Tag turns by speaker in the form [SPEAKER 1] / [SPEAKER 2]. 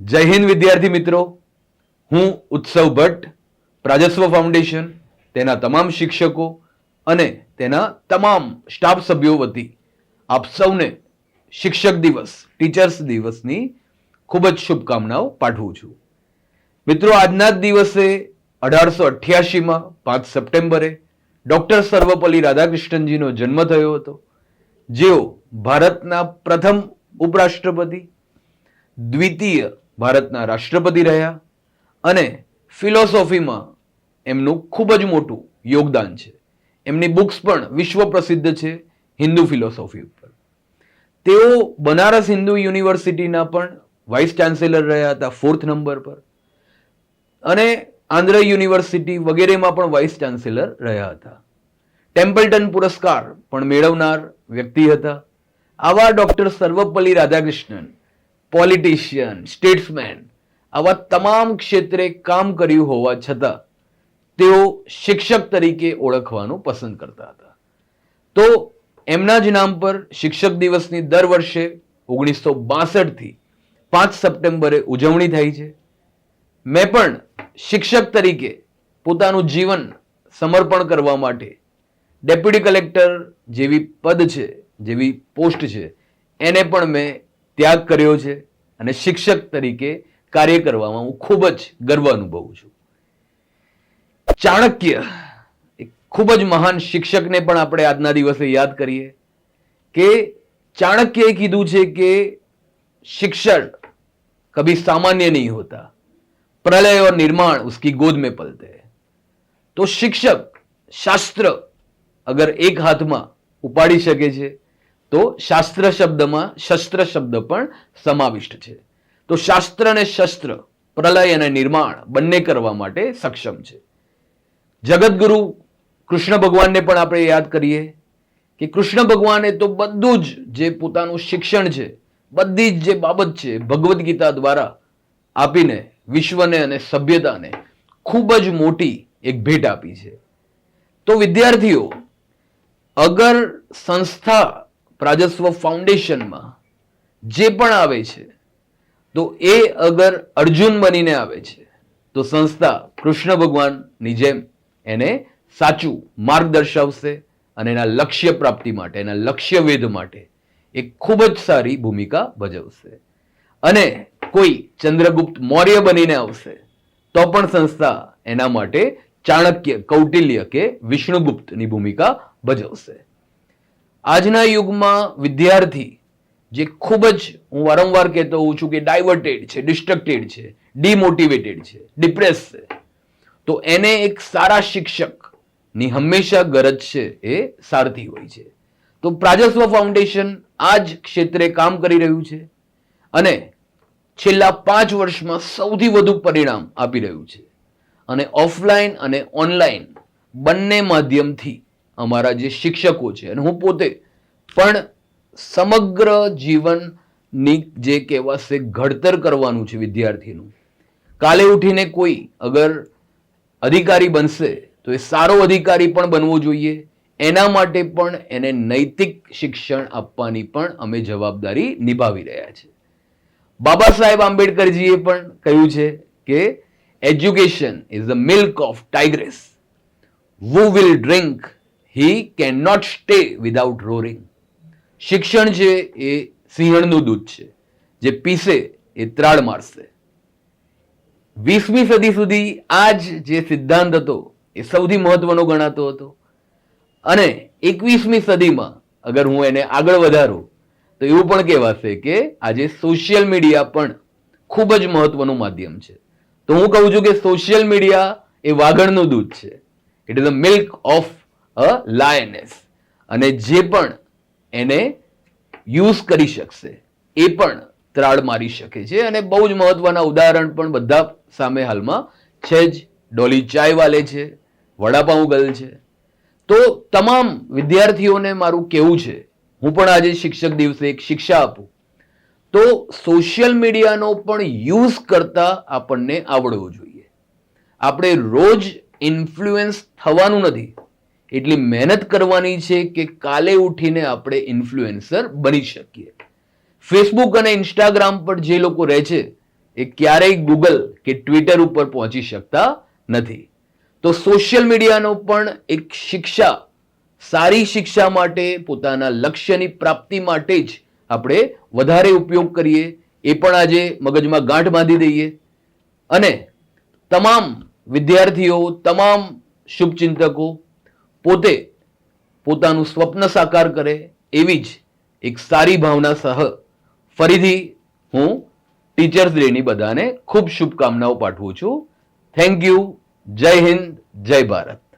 [SPEAKER 1] જય હિન્દ વિદ્યાર્થી મિત્રો, હું ઉત્સવ ભટ્ટ પ્રાજસ્વ ફાઉન્ડેશન તેના તમામ શિક્ષકો અને તેના તમામ સ્ટાફ સભ્યો વતી આપ સૌને શિક્ષક દિવસ ટીચર્સ દિવસની ખૂબ જ શુભકામનાઓ પાઠવું છું. મિત્રો, આજના જ દિવસે 1888માં 5 સપ્ટેમ્બરે ડોક્ટર સર્વપલ્લી રાધાકૃષ્ણનજીનો જન્મ થયો હતો, જેઓ ભારતના પ્રથમ ઉપરાષ્ટ્રપતિ, દ્વિતીય ભારતના રાષ્ટ્રપતિ રહ્યા અને ફિલોસોફીમાં એમનું ખૂબ જ મોટું યોગદાન છે. એમની બુક્સ પણ વિશ્વ પ્રસિદ્ધ છે હિન્દુ ફિલોસોફી ઉપર. તેઓ બનારસ હિન્દુ યુનિવર્સિટીના પણ વાઇસ ચાન્સેલર રહ્યા હતા 4th નંબર પર, અને આંધ્ર યુનિવર્સિટી વગેરેમાં પણ વાઇસ ચાન્સેલર રહ્યા હતા. ટેમ્પલ્ટન પુરસ્કાર પણ મેળવનાર વ્યક્તિ હતા. આવા ડોક્ટર સર્વપલ્લી રાધાકૃષ્ણન પોલિટિશિયન, સ્ટેટ્સમેન, આવા તમામ ક્ષેત્રે કામ કર્યું હોવા છતાં તેઓ શિક્ષક તરીકે ઓળખવાનું પસંદ કરતા હતા. તો એમના જ નામ પર શિક્ષક દિવસની દર વર્ષે 1962થી 5 સપ્ટેમ્બરે ઉજવણી થાય છે. મેં પણ શિક્ષક તરીકે પોતાનું જીવન સમર્પણ કરવા માટે ડેપ્યુટી કલેક્ટર જેવી પદ છે, જેવી પોસ્ટ છે, એને પણ મેં ત્યાગ કર્યો છે અને શિક્ષક તરીકે કાર્ય કરવામાં હું ખૂબ જ ગર્વ અનુભવું છું. ચાણક્ય, એક ખૂબ જ મહાન શિક્ષકને પણ આપણે આજના દિવસે યાદ કરીએ કે ચાણક્યએ કીધું છે કે શિક્ષણ કભી સામાન્ય નહીં હોતા, પ્રલય और निर्माण उसकी गोद में पलते हैं. તો શિક્ષક શાસ્ત્ર અગર એક હાથમાં ઉપાડી શકે છે તો શાસ્ત્ર શબ્દમાં શસ્ત્ર શબ્દ પણ સમાવિષ્ટ છે. તો શાસ્ત્ર અને શસ્ત્ર, પ્રલય અને નિર્માણ બંને કરવા માટે સક્ષમ છે. જગતગુરુ કૃષ્ણ ભગવાનને પણ આપણે યાદ કરીએ કે કૃષ્ણ ભગવાને તો બધું જ જે પોતાનું શિક્ષણ છે, બધી જ જે બાબત છે, ભગવદ્ ગીતા દ્વારા આપીને વિશ્વને અને સભ્યતાને ખૂબ જ મોટી એક ભેટ આપી છે. તો વિદ્યાર્થીઓ, અગર સંસ્થા પ્રાજસ્વ ફાઉન્ડેશનમાં જે પણ આવે છે તો એ અગર અર્જુન બનીને આવે છે તો સંસ્થા કૃષ્ણ ભગવાનની જેમ એને સાચું માર્ગ દર્શાવશે અને એના લક્ષ્ય પ્રાપ્તિ માટે, એના લક્ષ્ય વેધ માટે એક ખૂબ જ સારી ભૂમિકા ભજવશે. અને કોઈ ચંદ્રગુપ્ત મૌર્ય બનીને આવશે તો પણ સંસ્થા એના માટે ચાણક્ય, કૌટિલ્ય કે વિષ્ણુગુપ્તની ભૂમિકા ભજવશે. આજના યુગમાં વિદ્યાર્થી જે ખૂબ જ, હું વારંવાર કહેતો હોઉં છું કે ડાયવર્ટેડ છે, ડિસ્ટ્રક્ટેડ છે, ડિમોટિવેટેડ છે, ડિપ્રેસ છે, તો એને એક સારા શિક્ષકની હંમેશા ગરજ છે, એ સારથી હોય છે. તો પ્રાજસ્વ ફાઉન્ડેશન આ જ ક્ષેત્રે કામ કરી રહ્યું છે અને છેલ્લા 5 વર્ષમાં સૌથી વધુ પરિણામ આપી રહ્યું છે. અને ઓફલાઈન અને ઓનલાઈન બંને માધ્યમથી અમારા જે શિક્ષકો છે, અને હું પોતે પણ સમગ્ર જીવનની જે કહેવાશે ઘડતર કરવાનું છે વિદ્યાર્થીનું. કાલે ઉઠીને કોઈ અગર અધિકારી બનશે તો એ સારો અધિકારી પણ બનવો જોઈએ. એના માટે પણ એને નૈતિક શિક્ષણ આપવાની પણ અમે જવાબદારી નિભાવી રહ્યા છે. બાબા સાહેબ આંબેડકરજીએ પણ કહ્યું છે કે education is the milk of tigress, who will drink he cannot stay without roaring. શિક્ષણ છે એ સિંહણનું દૂધ છે, જે પીશે એ ત્રાળ મારશે. 20મી સદી સુધી આ જ જે સિદ્ધાંત હતો એ સૌથી મહત્વનો ગણાતો હતો. અને 21મી સદીમાં અગર હું એને આગળ વધારું તો એવું પણ કહેવાશે કે આજે સોશિયલ મીડિયા પણ ખૂબ જ મહત્વનું માધ્યમ છે. તો હું કહું છું કે સોશિયલ મીડિયા એ વાઘણનું દૂધ છે. It is the milk of a lioness. અને જે પણ એને યુઝ કરી શકશે એ પણ ત્રાળ મારી શકે છે. અને બહુ જ મહત્વના ઉદાહરણ પણ બધા સામે હાલમાં છે જ. ડોલી ચાયવાલે છે, વડાપાઉં ગર્લ છે. તો તમામ વિદ્યાર્થીઓને મારું કહેવું છે, હું પણ આજે શિક્ષક દિવસે એક શિક્ષા આપું, તો સોશિયલ મીડિયાનો પણ યુઝ કરતા આપણને આવડવું જોઈએ. આપણે રોજ ઇન્ફ્લુએન્સ થવાનું નથી, એટલી મહેનત કરવાની છે કે કાલે ઉઠીને આપણે ઇન્ફ્લુએન્સર બની શકીએ. ફેસબુક અને ઇન્સ્ટાગ્રામ પર જે લોકો રહે છે એ ક્યારેય ગૂગલ કે ટ્વિટર ઉપર પહોંચી શકતા નથી. તો સોશિયલ મીડિયાનો પણ એક શિક્ષા, સારી શિક્ષા માટે, પોતાના લક્ષ્યની પ્રાપ્તિ માટે જ આપણે વધારે ઉપયોગ કરીએ, એ પણ આજે મગજમાં ગાંઠ બાંધી દઈએ. અને તમામ વિદ્યાર્થીઓ, તમામ શુભચિંતકો પોતે પોતાનું સ્વપ્ન સાકાર કરે એવી જ એક સારી ભાવના સહ ફરીથી હું ટીચર્સ ડેની બધાને ખૂબ શુભકામનાઓ પાઠવું છું. Thank you. જય હિન્દ, જય ભારત.